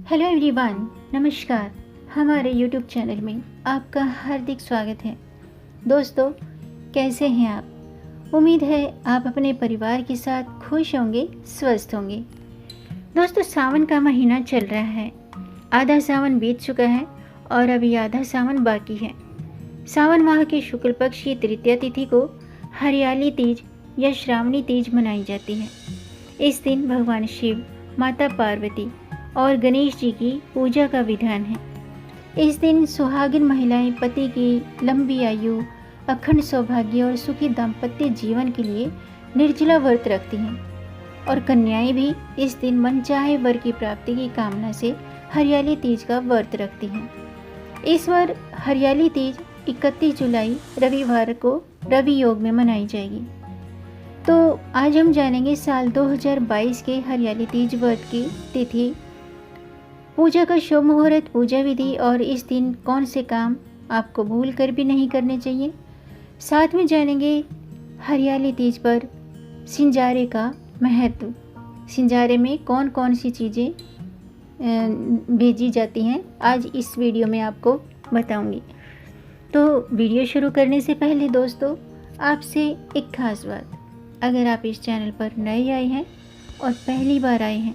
Hello everyone, नमस्कार। हमारे YouTube channel में आपका हार्दिक स्वागत है। दोस्तों, कैसे हैं आप? उम्मीद है आप अपने परिवार के साथ खुश होंगे, स्वस्थ होंगे। दोस्तों, सावन का महीना चल रहा है। आधा सावन बीत चुका है और अभी आधा सावन बाकी है। सावन माह के शुक्ल पक्ष की तृतीया तिथि को हरियाली तीज या श्रावणी तीज मनाई जाती है। इस दिन भगवान शिव, माता पार्वती और गणेश जी की पूजा का विधान है। इस दिन सुहागिन महिलाएं पति की लंबी आयु, अखंड सौभाग्य और सुखी दाम्पत्य जीवन के लिए निर्जला व्रत रखती हैं और कन्याएं भी इस दिन मनचाहे वर की प्राप्ति की कामना से हरियाली तीज का व्रत रखती हैं। इस बार हरियाली तीज 31 जुलाई रविवार को रवि योग में मनाई जाएगी। तो आज हम जानेंगे साल 2022 के हरियाली तीज व्रत की तिथि, पूजा का शुभ मुहूर्त, पूजा विधि और इस दिन कौन से काम आपको भूल कर भी नहीं करने चाहिए। साथ में जानेंगे हरियाली तीज पर सिंजारे का महत्व, सिंजारे में कौन कौन सी चीज़ें भेजी जाती हैं, आज इस वीडियो में आपको बताऊंगी। तो वीडियो शुरू करने से पहले दोस्तों, आपसे एक खास बात, अगर आप इस चैनल पर नए आए हैं और पहली बार आए हैं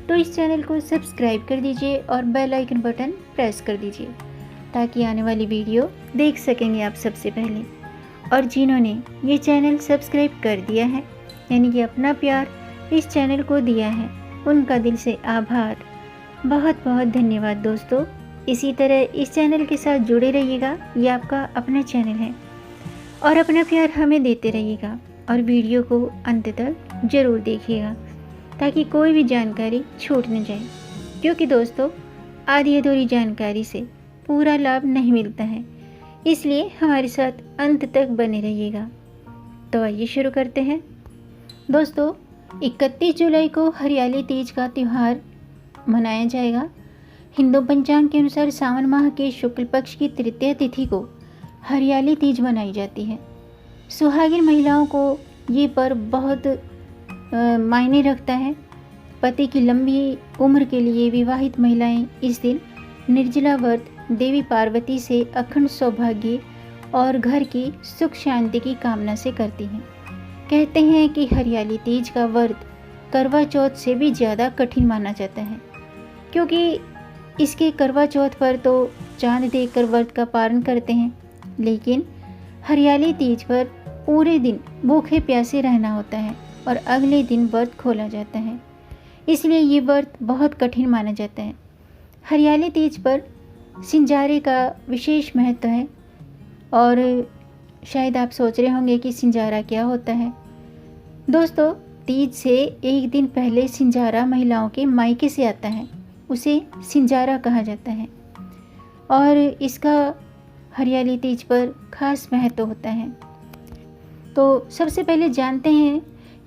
तो इस चैनल को सब्सक्राइब कर दीजिए और बेल आइकन बटन प्रेस कर दीजिए ताकि आने वाली वीडियो देख सकेंगे आप सबसे पहले। और जिन्होंने ये चैनल सब्सक्राइब कर दिया है, यानी कि अपना प्यार इस चैनल को दिया है, उनका दिल से आभार, बहुत बहुत धन्यवाद दोस्तों। इसी तरह इस चैनल के साथ जुड़े रहिएगा, ये आपका अपना चैनल है और अपना प्यार हमें देते रहिएगा और वीडियो को अंत तक ज़रूर देखिएगा ताकि कोई भी जानकारी छूट न जाए, क्योंकि दोस्तों आधी अधूरी जानकारी से पूरा लाभ नहीं मिलता है, इसलिए हमारे साथ अंत तक बने रहिएगा। तो आइए शुरू करते हैं। दोस्तों, 31 जुलाई को हरियाली तीज का त्यौहार मनाया जाएगा। हिंदू पंचांग के अनुसार सावन माह के शुक्ल पक्ष की तृतीया तिथि को हरियाली तीज मनाई जाती है। सुहागिन महिलाओं को ये पर्व बहुत मायने रखता है। पति की लंबी उम्र के लिए विवाहित महिलाएं इस दिन निर्जला व्रत देवी पार्वती से अखंड सौभाग्य और घर की सुख शांति की कामना से करती हैं। कहते हैं कि हरियाली तीज का व्रत करवा चौथ से भी ज़्यादा कठिन माना जाता है, क्योंकि इसके करवा चौथ पर तो चांद देखकर व्रत का पालन करते हैं, लेकिन हरियाली तीज पर पूरे दिन भूखे प्यासे रहना होता है और अगले दिन व्रत खोला जाता है, इसलिए ये व्रत बहुत कठिन माना जाता है। हरियाली तीज पर सिंजारे का विशेष महत्व है और शायद आप सोच रहे होंगे कि सिंजारा क्या होता है। दोस्तों, तीज से एक दिन पहले सिंजारा महिलाओं के मायके से आता है, उसे सिंजारा कहा जाता है और इसका हरियाली तीज पर खास महत्व होता है। तो सबसे पहले जानते हैं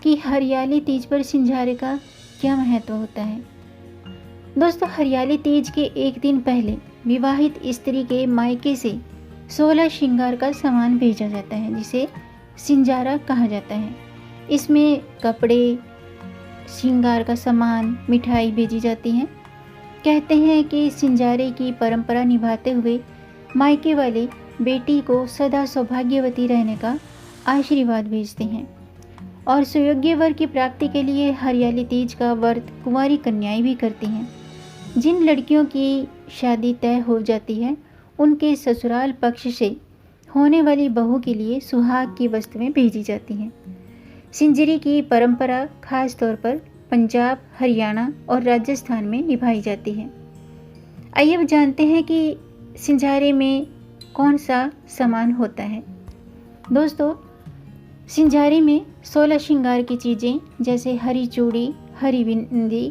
कि हरियाली तीज पर सिंजारे का क्या महत्व होता है। दोस्तों, हरियाली तीज के एक दिन पहले विवाहित स्त्री के मायके से 16 श्रृंगार का सामान भेजा जाता है, जिसे सिंजारा कहा जाता है। इसमें कपड़े, श्रृंगार का सामान, मिठाई भेजी जाती हैं। कहते हैं कि सिंजारे की परंपरा निभाते हुए मायके वाले बेटी को सदा सौभाग्यवती रहने का आशीर्वाद भेजते हैं और सुयोग्य वर की प्राप्ति के लिए हरियाली तीज का व्रत कुंवारी कन्याएं भी करती हैं। जिन लड़कियों की शादी तय हो जाती है, उनके ससुराल पक्ष से होने वाली बहू के लिए सुहाग की वस्तुएं भेजी जाती हैं। सिंजरी की परंपरा खास तौर पर पंजाब, हरियाणा और राजस्थान में निभाई जाती है। आइए अब जानते हैं कि सिंजारे में कौन सा सामान होता है। दोस्तों, सिंजारे में 16 श्रृंगार की चीज़ें जैसे हरी चूड़ी, हरी बिंदी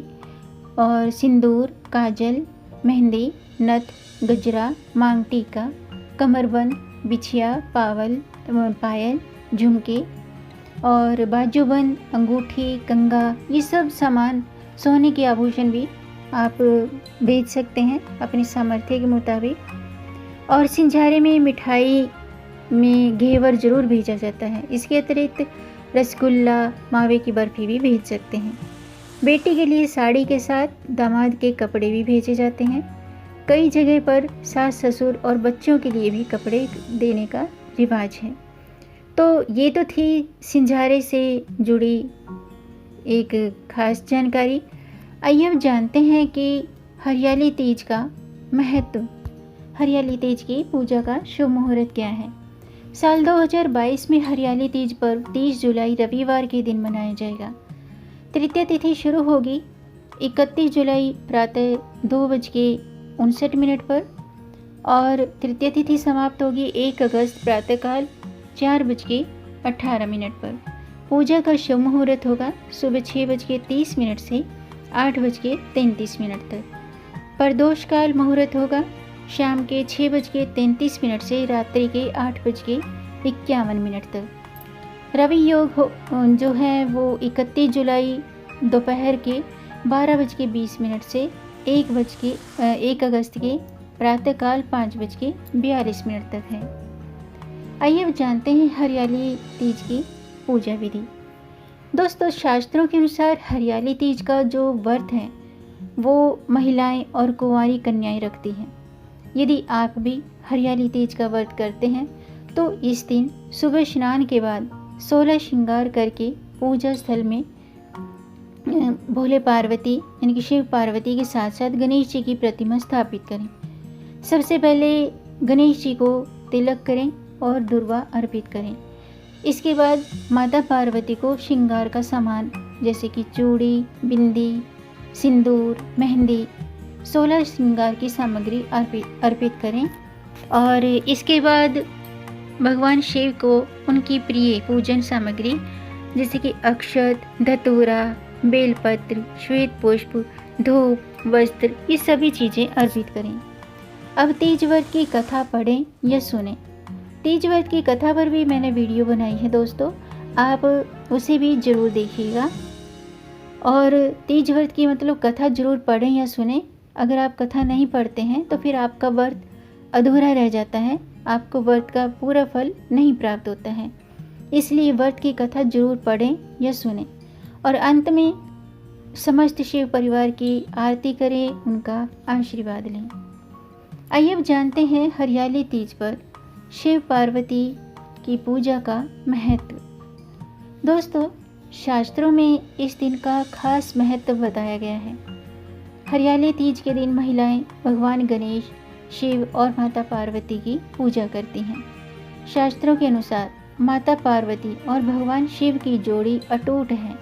और सिंदूर, काजल, मेहंदी, नथ, गजरा, मांग टीका, कमरबंद, बिछिया, पायल, झुमके और बाजूबंद, अंगूठी, कंगा, ये सब सामान, सोने के आभूषण भी आप बेच सकते हैं अपनी सामर्थ्य के मुताबिक। और सिंजारे में मिठाई में घेवर जरूर भेजा जाता है। इसके अतिरिक्त रसगुल्ला, मावे की बर्फ़ी भी भेज सकते हैं। बेटी के लिए साड़ी के साथ दामाद के कपड़े भी भेजे जाते हैं। कई जगह पर सास ससुर और बच्चों के लिए भी कपड़े देने का रिवाज है। तो ये तो थी सिंझारे से जुड़ी एक खास जानकारी। आइए अब जानते हैं कि हरियाली तीज का महत्व, हरियाली तीज की पूजा का शुभ मुहूर्त क्या है। साल 2022 में हरियाली तीज पर्व 30 जुलाई रविवार के दिन मनाया जाएगा। तृतीय तिथि शुरू होगी 31 जुलाई प्रातः 2:59 पर और तृतीय तिथि समाप्त होगी 1 अगस्त प्रातःकाल 4:18 पर। पूजा का शुभ मुहूर्त होगा सुबह 6:30 से 8:33 तक। प्रदोष काल मुहूर्त होगा शाम के 6:33 से रात्रि के 8:51 तक। रवि योग जो है वो 31 जुलाई दोपहर के 12:20 से 1 अगस्त के प्रातःकाल 5:42 तक है। आइए अब जानते हैं हरियाली तीज की पूजा विधि। दोस्तों, शास्त्रों के अनुसार हरियाली तीज का जो व्रत है वो महिलाएं और कुंवारी कन्याएं रखती हैं। यदि आप भी हरियाली तीज का व्रत करते हैं तो इस दिन सुबह स्नान के बाद 16 श्रृंगार करके पूजा स्थल में भोले पार्वती यानी कि शिव पार्वती के साथ साथ गणेश जी की प्रतिमा स्थापित करें। सबसे पहले गणेश जी को तिलक करें और दुर्वा अर्पित करें। इसके बाद माता पार्वती को श्रृंगार का सामान जैसे कि चूड़ी, बिंदी, सिंदूर, मेहंदी, 16 श्रृंगार की सामग्री अर्पित करें। और इसके बाद भगवान शिव को उनकी प्रिय पूजन सामग्री जैसे कि अक्षत, धतूरा, बेलपत्र, श्वेत पुष्प, धूप, वस्त्र, ये सभी चीज़ें अर्पित करें। अब तीज व्रत की कथा पढ़ें या सुनें। तीज व्रत की कथा पर भी मैंने वीडियो बनाई है दोस्तों, आप उसे भी ज़रूर देखिएगा। और तीज व्रत की मतलब कथा ज़रूर पढ़ें या सुनें। अगर आप कथा नहीं पढ़ते हैं तो फिर आपका व्रत अधूरा रह जाता है, आपको व्रत का पूरा फल नहीं प्राप्त होता है। इसलिए व्रत की कथा ज़रूर पढ़ें या सुनें। और अंत में समस्त शिव परिवार की आरती करें, उनका आशीर्वाद लें। आइए अब जानते हैं हरियाली तीज पर शिव पार्वती की पूजा का महत्व। दोस्तों, शास्त्रों में इस दिन का खास महत्व बताया गया है। हरियाली तीज के दिन महिलाएं भगवान गणेश, शिव और माता पार्वती की पूजा करती हैं। शास्त्रों के अनुसार माता पार्वती और भगवान शिव की जोड़ी अटूट है।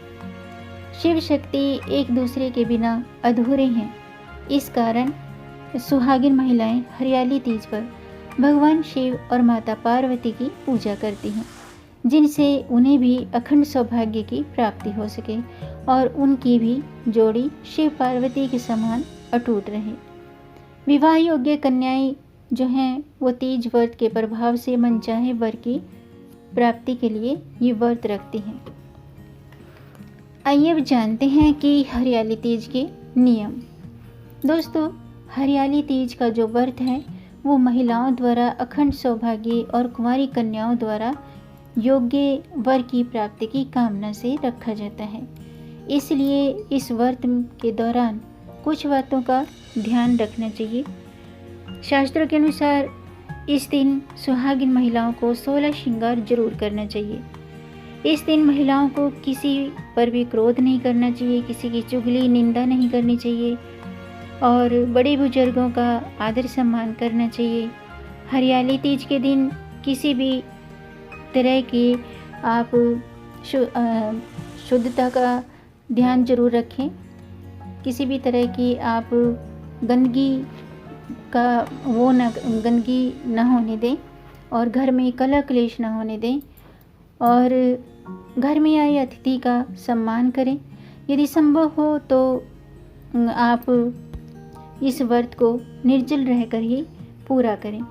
शिव शक्ति एक दूसरे के बिना अधूरे हैं। इस कारण सुहागिन महिलाएं हरियाली तीज पर भगवान शिव और माता पार्वती की पूजा करती हैं, जिनसे उन्हें भी अखंड सौभाग्य की प्राप्ति हो सके और उनकी भी जोड़ी शिव पार्वती के समान अटूट रहे। विवाह योग्य कन्याएं जो हैं वो तीज व्रत के प्रभाव से मनचाहे वर की प्राप्ति के लिए ये व्रत रखती हैं। आइए अब जानते हैं कि हरियाली तीज के नियम। दोस्तों, हरियाली तीज का जो व्रत है वो महिलाओं द्वारा अखंड सौभाग्य और कुंवारी कन्याओं द्वारा योग्य वर की प्राप्ति की कामना से रखा जाता है। इसलिए इस व्रत के दौरान कुछ बातों का ध्यान रखना चाहिए। शास्त्रों के अनुसार इस दिन सुहागिन महिलाओं को 16 श्रृंगार जरूर करना चाहिए। इस दिन महिलाओं को किसी पर भी क्रोध नहीं करना चाहिए, किसी की चुगली निंदा नहीं करनी चाहिए और बड़े बुजुर्गों का आदर सम्मान करना चाहिए। हरियाली तीज के दिन किसी भी तरह की आप शुद्धता का ध्यान जरूर रखें। किसी भी तरह की आप गंदगी न होने दें और घर में कलह क्लेश न होने दें और घर में आए अतिथि का सम्मान करें। यदि संभव हो तो आप इस व्रत को निर्जल रहकर ही पूरा करें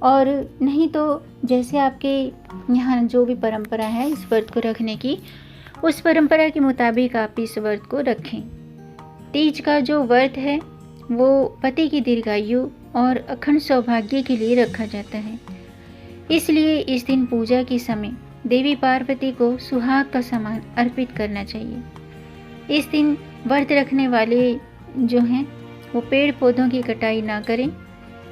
और नहीं तो जैसे आपके यहाँ जो भी परंपरा है इस व्रत को रखने की, उस परंपरा के मुताबिक आप इस व्रत को रखें। तीज का जो व्रत है वो पति की दीर्घायु और अखंड सौभाग्य के लिए रखा जाता है। इसलिए इस दिन पूजा के समय देवी पार्वती को सुहाग का सामान अर्पित करना चाहिए। इस दिन व्रत रखने वाले जो हैं वो पेड़ पौधों की कटाई ना करें।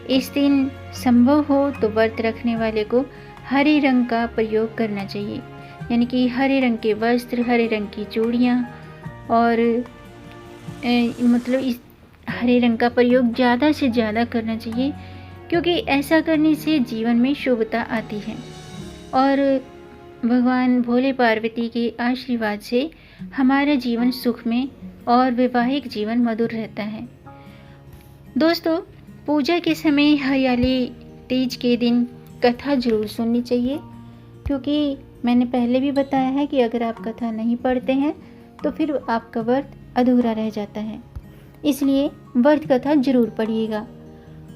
इस दिन संभव हो तो व्रत रखने वाले को हरे रंग का प्रयोग करना चाहिए, यानी कि हरे रंग के वस्त्र, हरे रंग की चूड़ियाँ और मतलब इस हरे रंग का प्रयोग ज़्यादा से ज़्यादा करना चाहिए, क्योंकि ऐसा करने से जीवन में शुभता आती है और भगवान भोले पार्वती के आशीर्वाद से हमारा जीवन सुख में और वैवाहिक जीवन मधुर रहता है। दोस्तों, पूजा के समय हरियाली तीज के दिन कथा जरूर सुननी चाहिए, क्योंकि मैंने पहले भी बताया है कि अगर आप कथा नहीं पढ़ते हैं तो फिर आपका व्रत अधूरा रह जाता है। इसलिए व्रत कथा जरूर पढ़िएगा।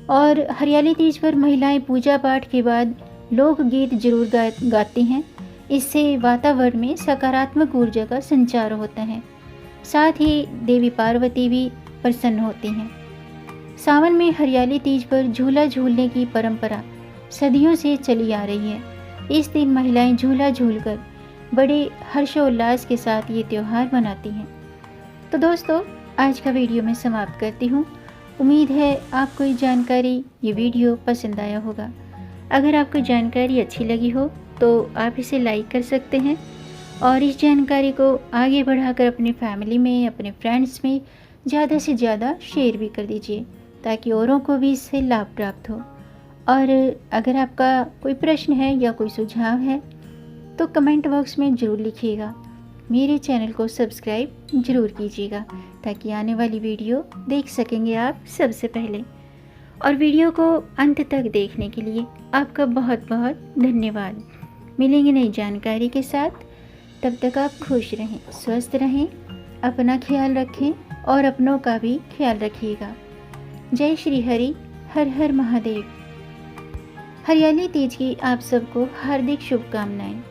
और हरियाली तीज पर महिलाएं पूजा पाठ के बाद लोकगीत जरूर गाती हैं। इससे वातावरण में सकारात्मक ऊर्जा का संचार होता है। साथ ही देवी पार्वती भी प्रसन्न होती हैं। सावन में हरियाली तीज पर झूला झूलने की परंपरा सदियों से चली आ रही है। इस दिन महिलाएं झूला झूलकर बड़े हर्षोल्लास के साथ ये त्यौहार मनाती हैं। तो दोस्तों, आज का वीडियो मैं समाप्त करती हूँ। उम्मीद है आपको ये जानकारी, ये वीडियो पसंद आया होगा। अगर आपको जानकारी अच्छी लगी हो तो आप इसे लाइक कर सकते हैं और इस जानकारी को आगे बढ़ाकर अपनी फैमिली में, अपने फ्रेंड्स में ज़्यादा से ज़्यादा शेयर भी कर दीजिए, ताकि औरों को भी इससे लाभ प्राप्त हो। और अगर आपका कोई प्रश्न है या कोई सुझाव है तो कमेंट बॉक्स में ज़रूर लिखिएगा। मेरे चैनल को सब्सक्राइब ज़रूर कीजिएगा, ताकि आने वाली वीडियो देख सकेंगे आप सबसे पहले। और वीडियो को अंत तक देखने के लिए आपका बहुत बहुत धन्यवाद। मिलेंगे नई जानकारी के साथ, तब तक आप खुश रहें, स्वस्थ रहें, अपना ख्याल रखें और अपनों का भी ख्याल रखिएगा। जय श्री हरि, हर हर महादेव। हरियाली तीज की आप सबको हार्दिक शुभकामनाएं।